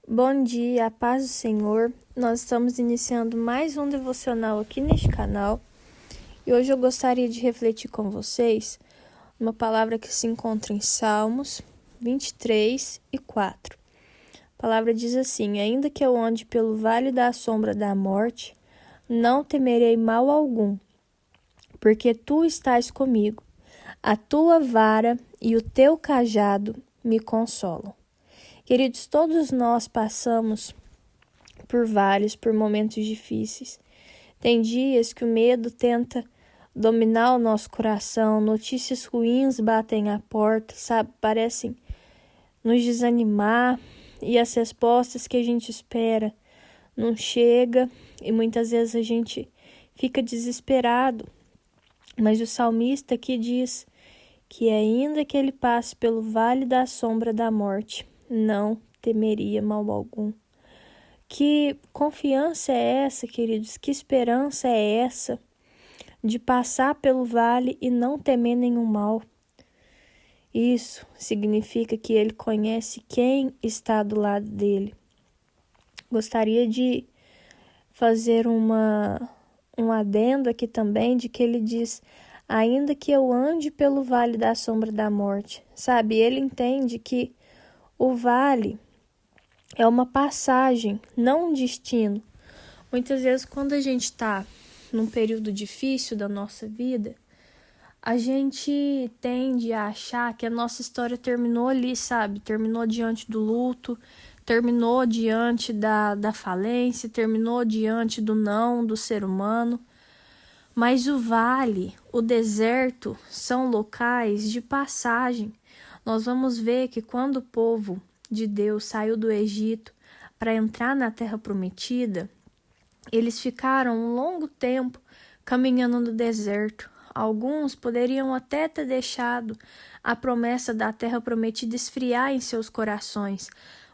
Bom dia, a paz do Senhor. Nós estamos iniciando mais um devocional aqui neste canal e hoje eu gostaria de refletir com vocês uma palavra que se encontra em Salmos 23:4. A palavra diz assim: ainda que eu ande pelo vale da sombra da morte, não temerei mal algum, porque tu estás comigo. A tua vara e o teu cajado me consolam. Queridos, todos nós passamos por momentos difíceis. Tem dias que o medo tenta dominar o nosso coração, notícias ruins batem à porta, parecem nos desanimar e as respostas que a gente espera não chegam e muitas vezes a gente fica desesperado. Mas o salmista aqui diz que ainda que ele passe pelo vale da sombra da morte, não temeria mal algum. Que confiança é essa, queridos? Que esperança é essa de passar pelo vale e não temer nenhum mal? Isso significa que ele conhece quem está do lado dele. Gostaria de fazer um adendo aqui também, de que ele diz: ainda que eu ande pelo vale da sombra da morte. Sabe, ele entende que o vale é uma passagem, não um destino. Muitas vezes, quando a gente está num período difícil da nossa vida, a gente tende a achar que a nossa história terminou ali, sabe? Terminou diante do luto, terminou diante da falência, terminou diante do não do ser humano. Mas o vale, o deserto, são locais de passagem. Nós vamos ver que quando o povo de Deus saiu do Egito para entrar na Terra Prometida, eles ficaram um longo tempo caminhando no deserto. Alguns poderiam até ter deixado a promessa da Terra Prometida esfriar em seus corações,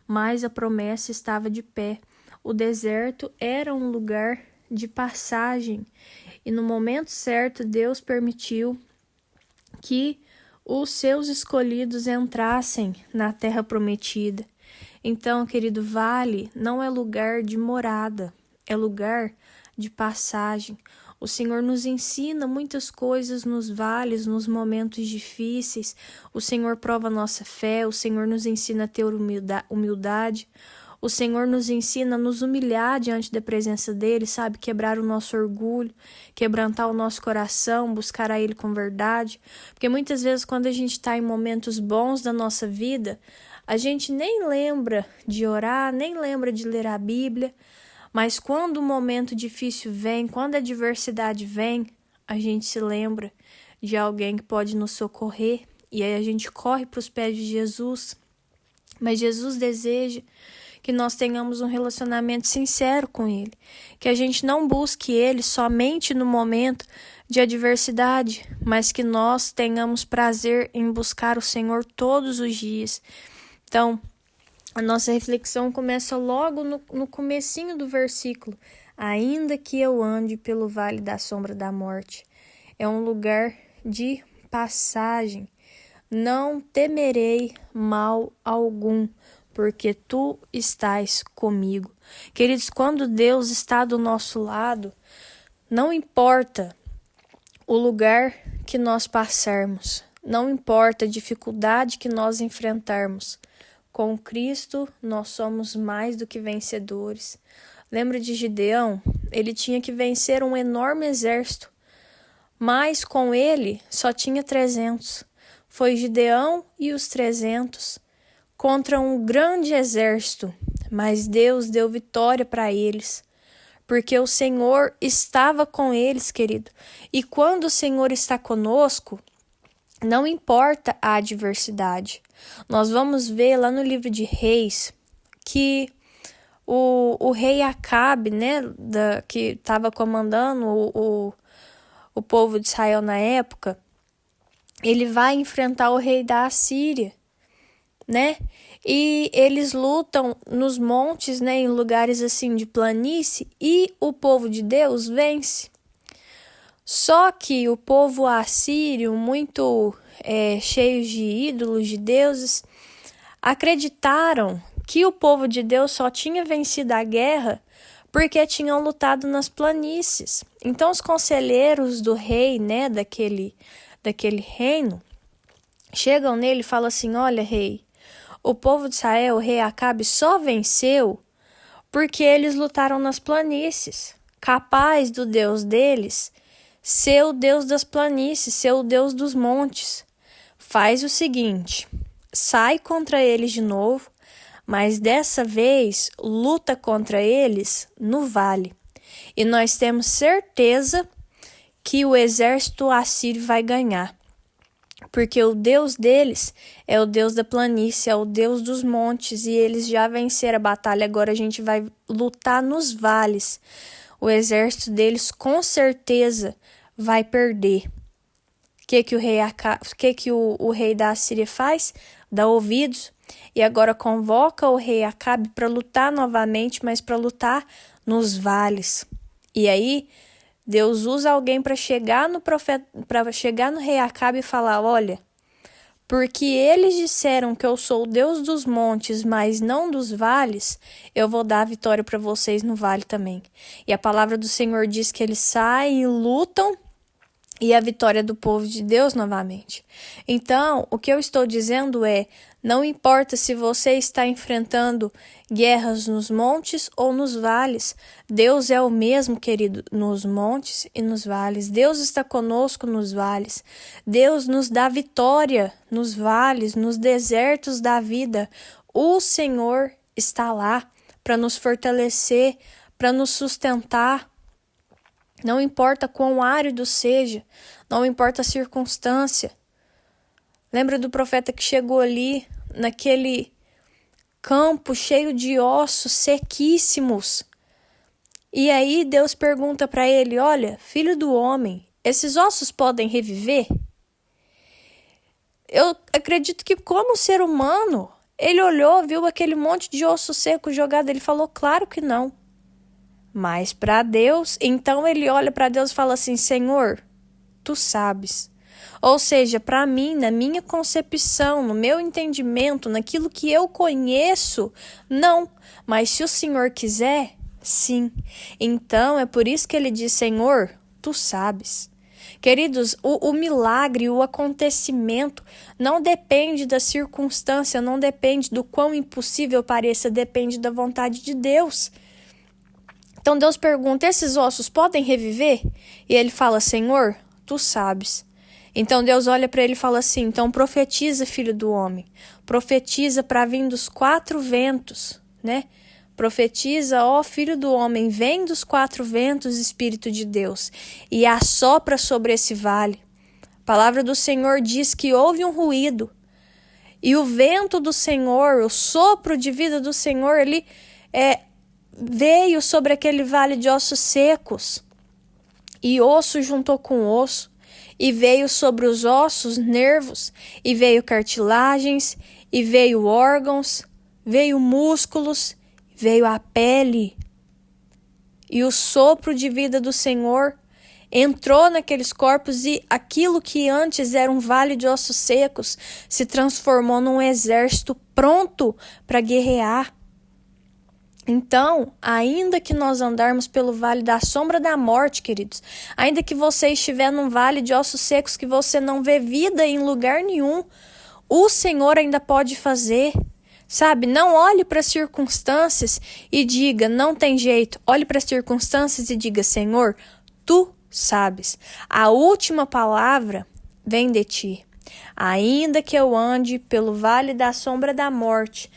mas a promessa estava de pé. O deserto era um lugar de passagem e no momento certo Deus permitiu que os seus escolhidos entrassem na Terra Prometida. Então, querido, vale não é lugar de morada, é lugar de passagem. O Senhor nos ensina muitas coisas nos vales, nos momentos difíceis. O Senhor prova a nossa fé, o Senhor nos ensina a ter humildade. O Senhor nos ensina a nos humilhar diante da presença dEle, sabe? Quebrar o nosso orgulho, quebrantar o nosso coração, buscar a Ele com verdade. Porque muitas vezes quando a gente está em momentos bons da nossa vida, a gente nem lembra de orar, nem lembra de ler a Bíblia. Mas quando o momento difícil vem, quando a adversidade vem, a gente se lembra de alguém que pode nos socorrer. E aí a gente corre para os pés de Jesus. Mas Jesus deseja que nós tenhamos um relacionamento sincero com Ele, que a gente não busque Ele somente no momento de adversidade, mas que nós tenhamos prazer em buscar o Senhor todos os dias. Então, a nossa reflexão começa logo no comecinho do versículo. Ainda que eu ande pelo vale da sombra da morte. É um lugar de passagem. Não temerei mal algum, porque tu estás comigo. Queridos, quando Deus está do nosso lado, não importa o lugar que nós passarmos, não importa a dificuldade que nós enfrentarmos, com Cristo nós somos mais do que vencedores. Lembra de Gideão? Ele tinha que vencer um enorme exército, mas com ele só tinha 300. Foi Gideão e os 300 contra um grande exército, mas Deus deu vitória para eles, porque o Senhor estava com eles, querido. E quando o Senhor está conosco, não importa a adversidade. Nós vamos ver lá no livro de Reis que o rei Acabe, que estava comandando o povo de Israel na época, ele vai enfrentar o rei da Assíria, E eles lutam nos montes, em lugares assim de planície, e o povo de Deus vence. Só que o povo assírio, muito cheio de ídolos, de deuses, acreditaram que o povo de Deus só tinha vencido a guerra porque tinham lutado nas planícies. Então os conselheiros do rei, né, daquele reino, chegam nele e falam assim: olha, rei, o povo de Israel, o rei Acabe, só venceu porque eles lutaram nas planícies. Capaz do Deus deles ser o Deus das planícies, ser o Deus dos montes. Faz o seguinte, sai contra eles de novo, mas dessa vez luta contra eles no vale. E nós temos certeza que o exército assírio vai ganhar. Porque o Deus deles é o Deus da planície, é o Deus dos montes, e eles já venceram a batalha. Agora a gente vai lutar nos vales. O exército deles com certeza vai perder. O rei da Assíria faz? Dá ouvidos e agora convoca o rei Acabe para lutar novamente, mas para lutar nos vales. E aí Deus usa alguém para chegar no rei Acabe e falar: olha, porque eles disseram que eu sou o Deus dos montes, mas não dos vales, eu vou dar a vitória para vocês no vale também. E a palavra do Senhor diz que eles saem e lutam, e a vitória do povo de Deus novamente. Então, o que eu estou dizendo é, não importa se você está enfrentando guerras nos montes ou nos vales, Deus é o mesmo, querido, nos montes e nos vales. Deus está conosco nos vales. Deus nos dá vitória nos vales, nos desertos da vida. O Senhor está lá para nos fortalecer, para nos sustentar. Não importa quão árido seja, não importa a circunstância. Lembra do profeta que chegou ali, naquele campo cheio de ossos sequíssimos. E aí Deus pergunta para ele: olha, filho do homem, esses ossos podem reviver? Eu acredito que como ser humano, ele olhou, viu aquele monte de osso seco jogado, ele falou: claro que não. Mas para Deus, então ele olha para Deus e fala assim: Senhor, tu sabes. Ou seja, para mim, na minha concepção, no meu entendimento, naquilo que eu conheço, não. Mas se o Senhor quiser, sim. Então é por isso que ele diz: Senhor, tu sabes. Queridos, o milagre, o acontecimento não depende da circunstância, não depende do quão impossível pareça, depende da vontade de Deus. Então Deus pergunta: esses ossos podem reviver? E ele fala: Senhor, tu sabes. Então Deus olha para ele e fala assim: então profetiza, filho do homem. Profetiza para vir dos 4 ventos, né? Profetiza, ó filho do homem, vem dos 4 ventos, Espírito de Deus, e assopra sobre esse vale. A palavra do Senhor diz que houve um ruído. E o vento do Senhor, o sopro de vida do Senhor, ele veio sobre aquele vale de ossos secos, e osso juntou com osso, e veio sobre os ossos nervos, e veio cartilagens, e veio órgãos, veio músculos, veio a pele. E o sopro de vida do Senhor entrou naqueles corpos, e aquilo que antes era um vale de ossos secos se transformou num exército pronto para guerrear. Então, ainda que nós andarmos pelo vale da sombra da morte, queridos, ainda que você estiver num vale de ossos secos que você não vê vida em lugar nenhum, o Senhor ainda pode fazer. Sabe, não olhe para as circunstâncias e diga: não tem jeito. Olhe para as circunstâncias e diga: Senhor, tu sabes. A última palavra vem de ti. Ainda que eu ande pelo vale da sombra da morte,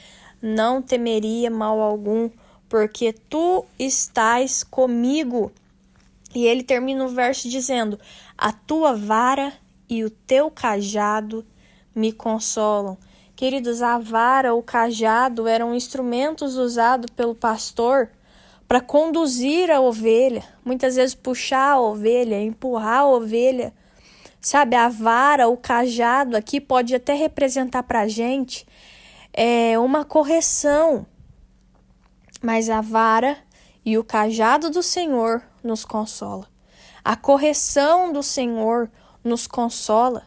não temeria mal algum, porque tu estás comigo. E ele termina o verso dizendo: a tua vara e o teu cajado me consolam. Queridos, a vara, o cajado eram instrumentos usados pelo pastor para conduzir a ovelha, muitas vezes puxar a ovelha, empurrar a ovelha. Sabe, a vara, o cajado aqui pode até representar para a gente uma correção, mas a vara e o cajado do Senhor nos consola. A correção do Senhor nos consola.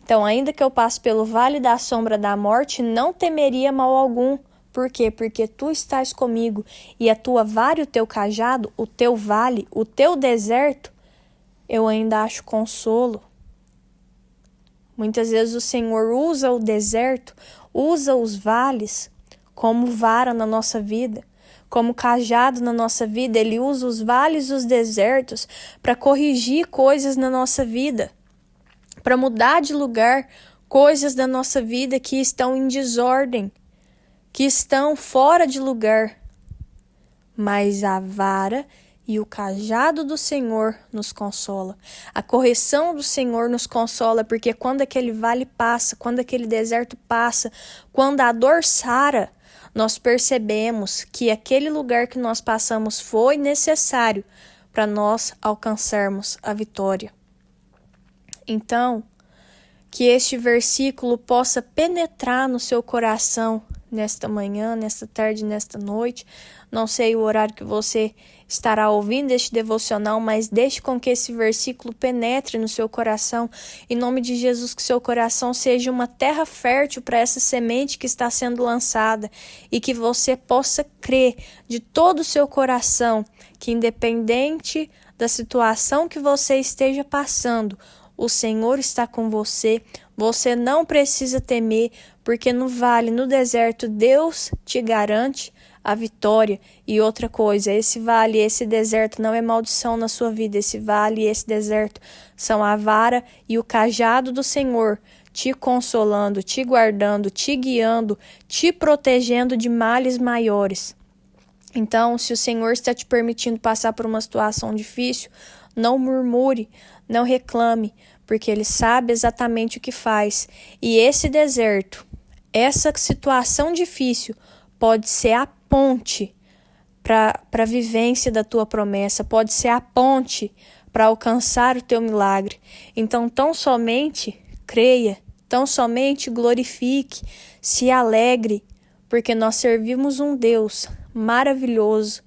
Então, ainda que eu passe pelo vale da sombra da morte, não temeria mal algum, Por quê? Porque tu estás comigo e a tua vara e o teu cajado, o teu vale, o teu deserto, eu ainda acho consolo. Muitas vezes o Senhor usa o deserto, usa os vales como vara na nossa vida, como cajado na nossa vida. Ele usa os vales e os desertos para corrigir coisas na nossa vida, para mudar de lugar coisas da nossa vida que estão em desordem, que estão fora de lugar. Mas a vara e o cajado do Senhor nos consola. A correção do Senhor nos consola, porque quando aquele vale passa, quando aquele deserto passa, quando a dor sara, nós percebemos que aquele lugar que nós passamos foi necessário para nós alcançarmos a vitória. Então, que este versículo possa penetrar no seu coração nesta manhã, nesta tarde, nesta noite. Não sei o horário que você estará ouvindo este devocional, mas deixe com que esse versículo penetre no seu coração. Em nome de Jesus, que seu coração seja uma terra fértil para essa semente que está sendo lançada e que você possa crer de todo o seu coração que, independente da situação que você esteja passando, o Senhor está com você, você não precisa temer, porque no vale, no deserto, Deus te garante a vitória. E outra coisa, esse vale, esse deserto não é maldição na sua vida, esse vale e esse deserto são a vara e o cajado do Senhor, te consolando, te guardando, te guiando, te protegendo de males maiores. Então, se o Senhor está te permitindo passar por uma situação difícil, não murmure, não reclame, porque Ele sabe exatamente o que faz. E esse deserto, essa situação difícil, pode ser a ponte para a vivência da tua promessa, pode ser a ponte para alcançar o teu milagre. Então, tão somente creia, tão somente glorifique, se alegre, porque nós servimos um Deus maravilhoso,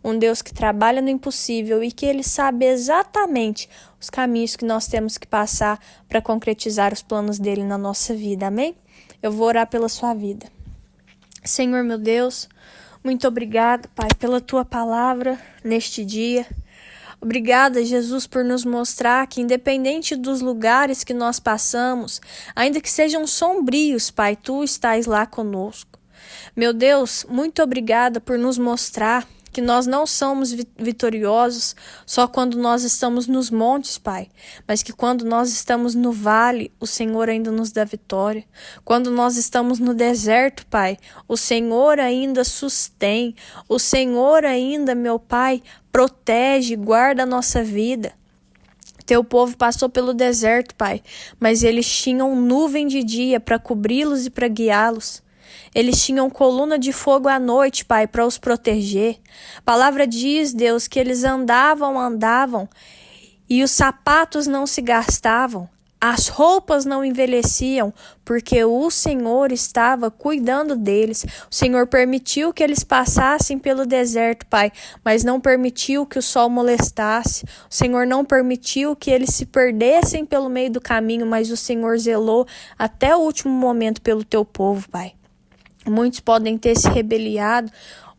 um Deus que trabalha no impossível e que Ele sabe exatamente os caminhos que nós temos que passar para concretizar os planos dEle na nossa vida. Amém? Eu vou orar pela sua vida. Senhor meu Deus, muito obrigado, Pai, pela Tua palavra neste dia. Obrigada, Jesus, por nos mostrar que, independente dos lugares que nós passamos, ainda que sejam sombrios, Pai, Tu estás lá conosco. Meu Deus, muito obrigada por nos mostrar que nós não somos vitoriosos só quando nós estamos nos montes, Pai, mas que quando nós estamos no vale, o Senhor ainda nos dá vitória. Quando nós estamos no deserto, Pai, o Senhor ainda sustém, o Senhor ainda, meu Pai, protege, guarda a nossa vida. Teu povo passou pelo deserto, Pai, mas eles tinham nuvem de dia para cobri-los e para guiá-los. Eles tinham coluna de fogo à noite, Pai, para os proteger. A palavra diz, Deus, que eles andavam, e os sapatos não se gastavam, as roupas não envelheciam, porque o Senhor estava cuidando deles. O Senhor permitiu que eles passassem pelo deserto, Pai, mas não permitiu que o sol molestasse. O Senhor não permitiu que eles se perdessem pelo meio do caminho, mas o Senhor zelou até o último momento pelo teu povo, Pai. Muitos podem ter se rebeliado,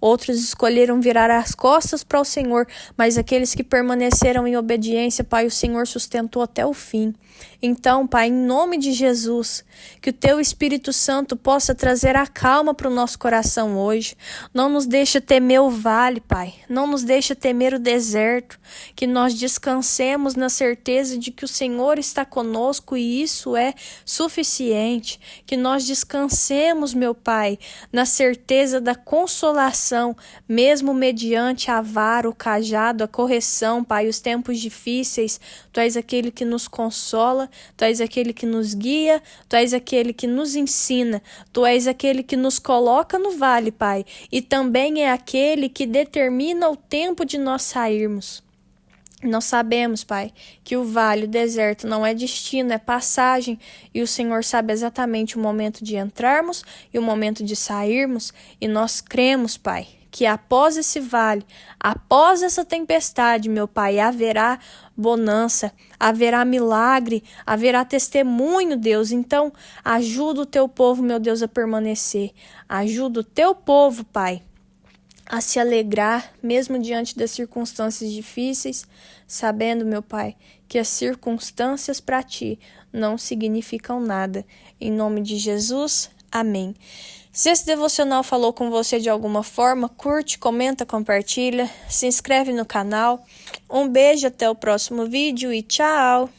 outros escolheram virar as costas para o Senhor, mas aqueles que permaneceram em obediência, Pai, o Senhor sustentou até o fim. Então, Pai, em nome de Jesus, que o Teu Espírito Santo possa trazer a calma para o nosso coração hoje. Não nos deixa temer o vale, Pai. Não nos deixa temer o deserto. Que nós descansemos na certeza de que o Senhor está conosco e isso é suficiente. Que nós descansemos, meu Pai, na certeza da consolação, mesmo mediante a vara, o cajado, a correção, Pai, os tempos difíceis. Tu és aquele que nos consola, Tu és aquele que nos guia, Tu és aquele que nos ensina, Tu és aquele que nos coloca no vale, Pai, e também é aquele que determina o tempo de nós sairmos. Nós sabemos, Pai, que o vale, o deserto não é destino, é passagem, e o Senhor sabe exatamente o momento de entrarmos e o momento de sairmos, e nós cremos, Pai, que após esse vale, após essa tempestade, meu Pai, haverá bonança, haverá milagre, haverá testemunho, Deus. Então, ajuda o teu povo, meu Deus, a permanecer. Ajuda o teu povo, Pai, a se alegrar, mesmo diante das circunstâncias difíceis, sabendo, meu Pai, que as circunstâncias para ti não significam nada. Em nome de Jesus, amém. Se esse devocional falou com você de alguma forma, curte, comenta, compartilha, se inscreve no canal. Um beijo, até o próximo vídeo e tchau!